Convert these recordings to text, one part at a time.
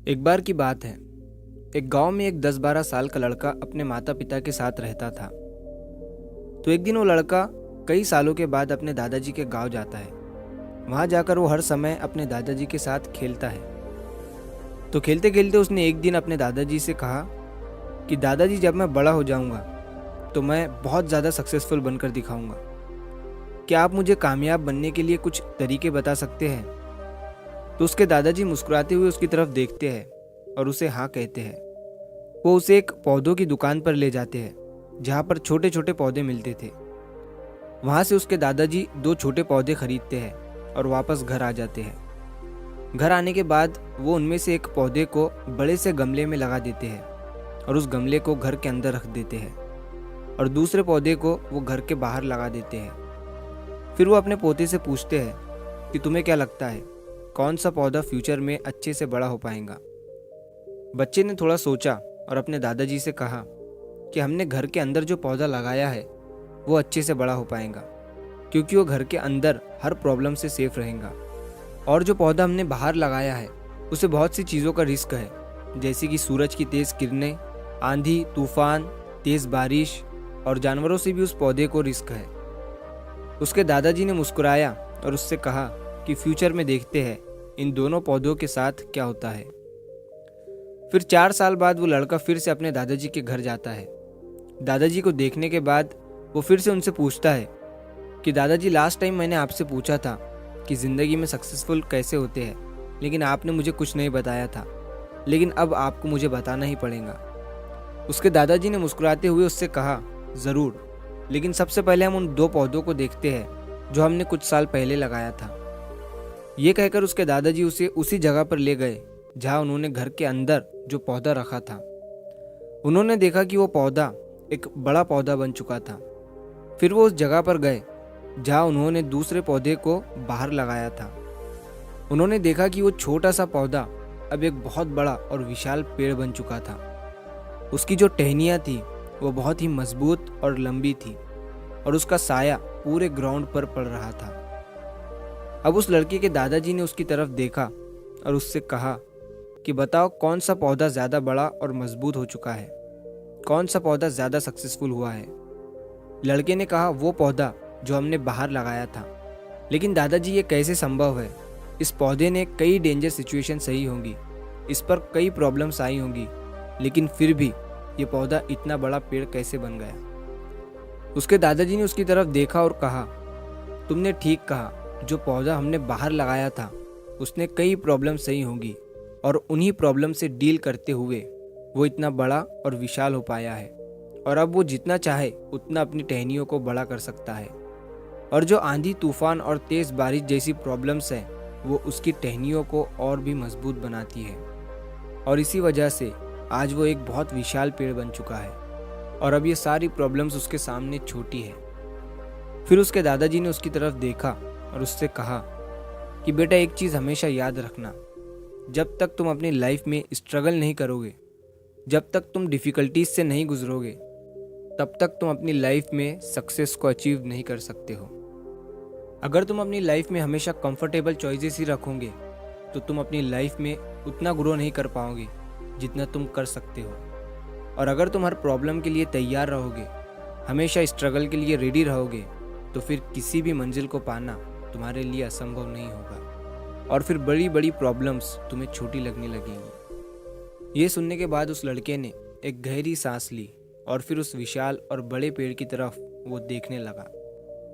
एक बार की बात है। एक गांव में एक 10-12 साल का लड़का अपने माता पिता के साथ रहता था। तो एक दिन वो लड़का कई सालों के बाद अपने दादाजी के गांव जाता है। वहां जाकर वो हर समय अपने दादाजी के साथ खेलता है। तो खेलते खेलते उसने एक दिन अपने दादाजी से कहा कि दादाजी, जब मैं बड़ा हो जाऊंगा तो मैं बहुत ज़्यादा सक्सेसफुल बनकर दिखाऊंगा। क्या आप मुझे कामयाब बनने के लिए कुछ तरीके बता सकते हैं? तो उसके दादाजी मुस्कुराते हुए उसकी तरफ देखते हैं और उसे हाँ कहते हैं। वो उसे एक पौधों की दुकान पर ले जाते हैं जहाँ पर छोटे छोटे पौधे मिलते थे। वहाँ से उसके दादाजी 2 छोटे पौधे खरीदते हैं और वापस घर आ जाते हैं। घर आने के बाद वो उनमें से एक पौधे को बड़े से गमले में लगा देते हैं और उस गमले को घर के अंदर रख देते हैं और दूसरे पौधे को वो घर के बाहर लगा देते हैं। फिर वो अपने पोते से पूछते हैं कि तुम्हें क्या लगता है, कौन सा पौधा फ्यूचर में अच्छे से बड़ा हो पाएगा? बच्चे ने थोड़ा सोचा और अपने दादाजी से कहा कि हमने घर के अंदर जो पौधा लगाया है वो अच्छे से बड़ा हो पाएगा, क्योंकि वो घर के अंदर हर प्रॉब्लम से सेफ रहेगा। और जो पौधा हमने बाहर लगाया है उसे बहुत सी चीज़ों का रिस्क है, जैसे कि सूरज की तेज़ किरणें, आंधी तूफान, तेज़ बारिश और जानवरों से भी उस पौधे को रिस्क है। उसके दादाजी ने मुस्कुराया और उससे कहा कि फ्यूचर में देखते हैं इन दोनों पौधों के साथ क्या होता है। फिर 4 साल बाद वो लड़का फिर से अपने दादाजी के घर जाता है। दादाजी को देखने के बाद वो फिर से उनसे पूछता है कि दादाजी, लास्ट टाइम मैंने आपसे पूछा था कि ज़िंदगी में सक्सेसफुल कैसे होते हैं, लेकिन आपने मुझे कुछ नहीं बताया था, लेकिन अब आपको मुझे बताना ही पड़ेगा। उसके दादाजी ने मुस्कुराते हुए उससे कहा, ज़रूर, लेकिन सबसे पहले हम उन 2 पौधों को देखते हैं जो हमने कुछ साल पहले लगाया था। ये कहकर उसके दादाजी उसे उसी जगह पर ले गए जहाँ उन्होंने घर के अंदर जो पौधा रखा था। उन्होंने देखा कि वो पौधा एक बड़ा पौधा बन चुका था। फिर वो उस जगह पर गए जहाँ उन्होंने दूसरे पौधे को बाहर लगाया था। उन्होंने देखा कि वो छोटा सा पौधा अब एक बहुत बड़ा और विशाल पेड़ बन चुका था। उसकी जो टहनियाँ थी वो बहुत ही मजबूत और लंबी थी और उसका साया पूरे ग्राउंड पर पड़ रहा था। अब उस लड़के के दादाजी ने उसकी तरफ देखा और उससे कहा कि बताओ, कौन सा पौधा ज़्यादा बड़ा और मजबूत हो चुका है, कौन सा पौधा ज़्यादा सक्सेसफुल हुआ है? लड़के ने कहा, वो पौधा जो हमने बाहर लगाया था। लेकिन दादाजी, ये कैसे संभव है? इस पौधे ने कई डेंजर सिचुएशन सही होंगी, इस पर कई प्रॉब्लम्स आई होंगी, लेकिन फिर भी ये पौधा इतना बड़ा पेड़ कैसे बन गया? उसके दादाजी ने उसकी तरफ देखा और कहा, तुमने ठीक कहा, जो पौधा हमने बाहर लगाया था उसने कई प्रॉब्लम सही होंगी और उन्हीं प्रॉब्लम से डील करते हुए वो इतना बड़ा और विशाल हो पाया है। और अब वो जितना चाहे उतना अपनी टहनियों को बड़ा कर सकता है। और जो आंधी तूफान और तेज़ बारिश जैसी प्रॉब्लम्स हैं वो उसकी टहनियों को और भी मजबूत बनाती है। और इसी वजह से आज वो एक बहुत विशाल पेड़ बन चुका है और अब ये सारी प्रॉब्लम्स उसके सामने छोटी है। फिर उसके दादाजी ने उसकी तरफ देखा और उससे कहा कि बेटा, एक चीज़ हमेशा याद रखना, जब तक तुम अपनी लाइफ में स्ट्रगल नहीं करोगे, जब तक तुम डिफ़िकल्टीज से नहीं गुजरोगे, तब तक तुम अपनी लाइफ में सक्सेस को अचीव नहीं कर सकते हो। अगर तुम अपनी लाइफ में हमेशा कंफर्टेबल चॉइसेस ही रखोगे तो तुम अपनी लाइफ में उतना ग्रो नहीं कर पाओगे जितना तुम कर सकते हो। और अगर तुम हर प्रॉब्लम के लिए तैयार रहोगे, हमेशा स्ट्रगल के लिए रेडी रहोगे, तो फिर किसी भी मंजिल को पाना तुम्हारे लिए असंभव नहीं होगा और फिर बड़ी बड़ी प्रॉब्लम्स तुम्हें छोटी लगने लगेंगी। ये सुनने के बाद उस लड़के ने एक गहरी सांस ली और फिर उस विशाल और बड़े पेड़ की तरफ वो देखने लगा।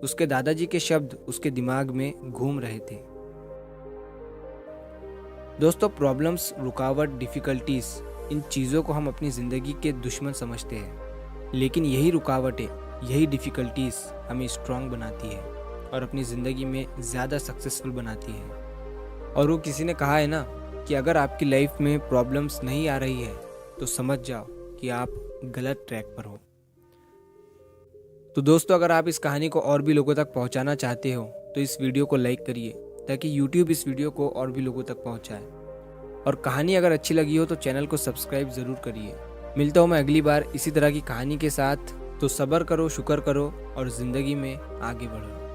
उसके दादाजी के शब्द उसके दिमाग में घूम रहे थे। दोस्तों, प्रॉब्लम्स, रुकावट, डिफ़िकल्टीज, इन चीज़ों को हम अपनी ज़िंदगी के दुश्मन समझते हैं, लेकिन यही रुकावटें, यही डिफ़िकल्टीज हमें स्ट्रांग बनाती है और अपनी ज़िंदगी में ज़्यादा सक्सेसफुल बनाती है। और वो किसी ने कहा है ना कि अगर आपकी लाइफ में प्रॉब्लम्स नहीं आ रही है तो समझ जाओ कि आप गलत ट्रैक पर हो। तो दोस्तों, अगर आप इस कहानी को और भी लोगों तक पहुंचाना चाहते हो तो इस वीडियो को लाइक करिए ताकि YouTube इस वीडियो को और भी लोगों तक पहुंचाए। और कहानी अगर अच्छी लगी हो तो चैनल को सब्सक्राइब ज़रूर करिए। मिलता हूँ मैं अगली बार इसी तरह की कहानी के साथ। तो सब्र करो, शुक्र करो और ज़िंदगी में आगे बढ़ो।